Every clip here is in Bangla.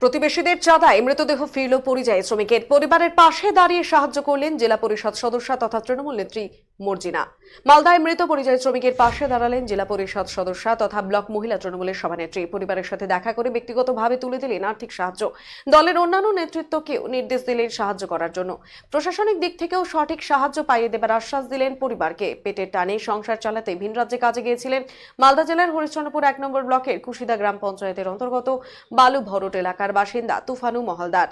প্রতিবেশীদের চাঁদায় মৃতদেহ ফিরল পরিযায়ী শ্রমিকের। পরিবারের পাশে দাঁড়িয়ে সাহায্য করলেন জেলা পরিষদ সদস্য তথা তৃণমূল নেত্রী মর্জিনা। মালদায় মৃত পরিযায়ী শ্রমিকের পাশে দাঁড়ালেন জেলা পরিষদ সদস্য তথা ব্লক মহিলা তৃণমূলের সভানেত্রী। পরিবারের সাথে দেখা করে ব্যক্তিগতভাবে তুলে দিলেন আর্থিক সাহায্য। দলের অন্যান্য নেতৃত্বকেও নির্দেশ দিলেন সাহায্য করার জন্য। প্রশাসনিক দিক থেকেও সঠিক সাহায্য পাইয়ে দেবার আশ্বাস দিলেন পরিবারকে। পেটের টানে সংসার চালাতে ভিন রাজ্যে কাজে গিয়েছিলেন মালদা জেলার হরিশ্চন্দ্রপুর 1 নম্বর ব্লকের কুশিদা গ্রাম পঞ্চায়েতের অন্তর্গত বালু ভরট এলাকার বাসিন্দা তুফানু মহলদার।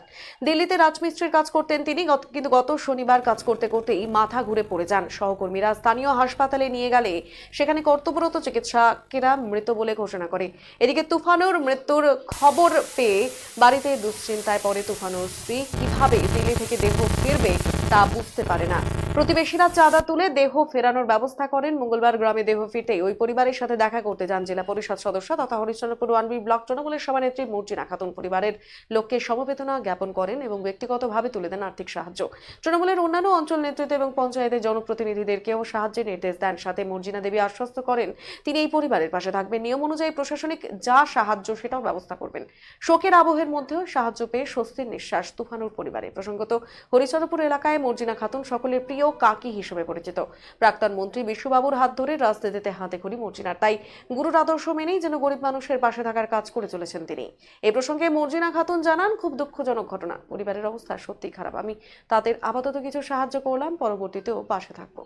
দিল্লিতে রাজমিস্ত্রির কাজ করতেন তিনি, কিন্তু গত শনিবার কাজ করতে করতেই মাথা ঘুরে পড়ে যান। সহকর্মীরা স্থানীয় হাসপাতালে নিয়ে গেলে সেখানে কর্তব্যরত চিকিৎসকেরা মৃত বলে ঘোষণা করে। এদিকে তুফানুর মৃত্যুর খবর পেয়ে বাড়িতে দুশ্চিন্তায় পড়ে তুফানুর স্ত্রী। কিভাবে দিল্লি থেকে দেহ ফিরবে তা বুঝতে পারে না। প্রতিবেশীরা চাঁদা তুলে দেহ ফেরানোর ব্যবস্থা করেন। মঙ্গলবার গ্রামে দেহ ফিরতেই ওই পরিবারের সাথে দেখা করতে যান জেলা পরিষদ সদস্য তথা হরিশ্চন্দ্রপুর 1B ব্লক তৃণমূলের সভানেত্রী মর্জিনা খাতুন। পরিবারের লোককে সমবেদনা জ্ঞাপন করেন এবং ব্যক্তিগতভাবে তুলে দেন আর্থিক সাহায্য। তৃণমূলের অন্যান্য অঞ্চল নেতৃত্ব এবং পঞ্চায়েতের জনপ্রতিনিধিদেরকেও সাহায্যের নির্দেশ দেন। সাথে মর্জিনা দেবী আশ্বস্ত করেন তিনি এই পরিবারের পাশে থাকবেন। নিয়ম অনুযায়ী প্রশাসনিক যা সাহায্য সেটাও ব্যবস্থা করবেন। শোকের আবহের মধ্যেও সাহায্য পেয়ে স্বস্তির নিঃশ্বাস তুফানুর পরিবারে। প্রসঙ্গত, হরিশ্চন্দ্রপুর এলাকায় মর্জিনা খাতুন সকলের প্রিয় কাকি হিসেবে পরিচিত। প্রাক্তন মন্ত্রী বিশ্ববাবুর হাত ধরে রাজনীতিতে হাতেখড়ি মর্জিনার। তাই গুরুর আদর্শ মেনেই যেন গরিব মানুষের পাশে থাকার কাজ করে চলেছেন তিনি। এই প্রসঙ্গে মর্জিনা খাতুন জানান, খুব দুঃখজনক ঘটনা। পরিবারের অবস্থা সত্যি খারাপ। আমি তাদের আপাতত কিছু সাহায্য করলাম, পরবর্তীতেও পাশে থাকবো।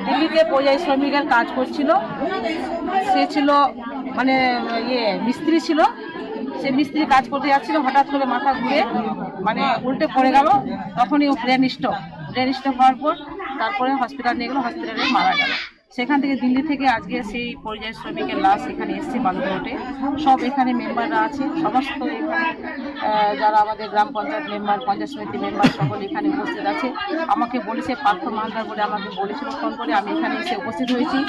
দিল্লিতে পরিযায়ী শ্রমিকের কাজ করছিল। সে ছিল মানে মিস্ত্রি ছিল। সে মিস্ত্রি কাজ করতে যাচ্ছিল, হঠাৎ করে মাথা ঘুরে মানে উল্টে পড়ে গেল। তখনই ও ব্রেন স্ট্রোক হওয়ার পর তারপরে হসপিটাল নিয়ে গেল, হসপিটালে মারা গেল। সেখান থেকে দিল্লি থেকে আজকে সেই পরিযায়ী শ্রমিকের লাশ এখানে এসছে বালুঘাটে। সব এখানে মেম্বাররা আছে, সমস্ত এখানে যারা আমাদের গ্রাম পঞ্চায়েত মেম্বার, পঞ্চায়েত সমিতি মেম্বার সকল এখানে উপস্থিত আছে। আমাকে বলেছে পার্থ মাহালদার বলে আমাকে বলেছিল ফোন করে, আমি এখানে এসে উপস্থিত হয়েছি।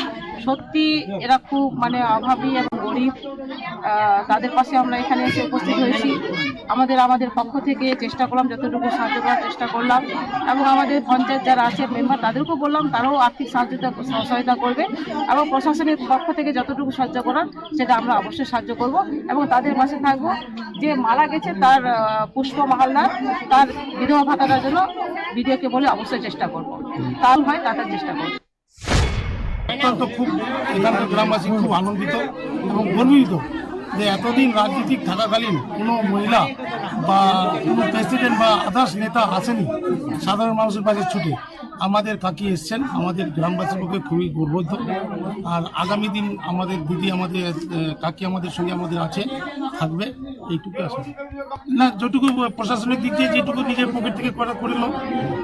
সত্যি এরা খুব মানে অভাবী এবং গরিব, তাদের পাশে আমরা এখানে এসে উপস্থিত হয়েছি। আমাদের পক্ষ থেকে চেষ্টা করলাম, যতটুকু সাহায্য করার চেষ্টা করলাম এবং আমাদের পঞ্চায়েত যারা আছে মেম্বার তাদেরকেও বললাম, তারাও আর্থিক সহায়তা করবে এবং প্রশাসনের পক্ষ থেকে যতটুকু সাহায্য করার সেটা আমরা অবশ্যই সাহায্য করব এবং তাদের পাশে থাকবো। যে মারা গেছে তার পুষ্প মাহালদার, তার বিধবা ভাতাটার জন্য বিডিওকে বলে অবশ্যই চেষ্টা করব, তাও হয় তাদের চেষ্টা করব। অত্যন্ত খুব এখানকার গ্রামবাসী খুব আনন্দিত এবং গর্বিত যে এতদিন রাজনীতিক থাকাকালীন কোনো মহিলা বা কোনো প্রেসিডেন্ট বা আদার্স নেতা আসেনি সাধারণ মানুষের পাশে ছুটে। আমাদের কাকি এসছেন, আমাদের গ্রামবাসীর পক্ষে খুবই গর্বিত। আর আগামী দিন আমাদের দিদি, আমাদের কাকি আমাদের সঙ্গে আমাদের আছে, থাকবে, এইটুকু আসে না। যেটুকু প্রশাসনিক দিক দিয়ে যেটুকু নিজের পকেট থেকে করিল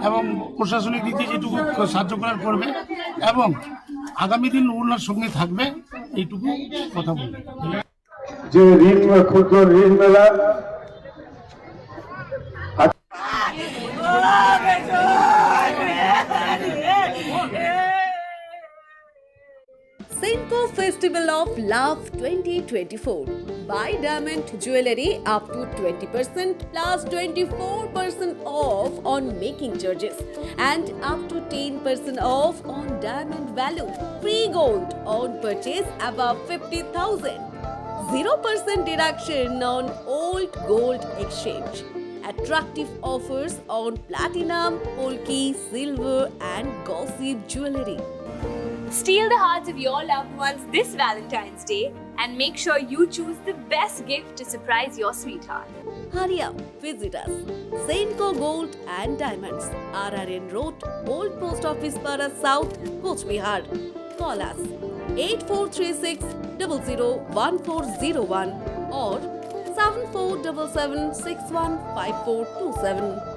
এবং প্রশাসনিক দিক দিয়ে যেটুকু সাহায্য করার করবে এবং আগামী দিন ওনার সঙ্গে থাকবে, এইটুকু কথা বলবে। যে ঋণ ক্ষুদ্র ঋণ মেলা Senco Festival of Love 2024. Buy diamond jewelry up to 20% plus 24% off on making charges and up to 10% off on diamond value. Free gold on purchase above 50,000. 0% deduction on old gold exchange. Attractive offers on platinum, polki, silver and gossip jewelry. Steal the hearts of your loved ones this Valentine's Day and make sure you choose the best gift to surprise your sweetheart. Hurry up, visit us. Senco Gold and Diamonds, RRN Road, Old Post Office Para South, Coach Bihar. Call us 8436 001401 or 7477615427.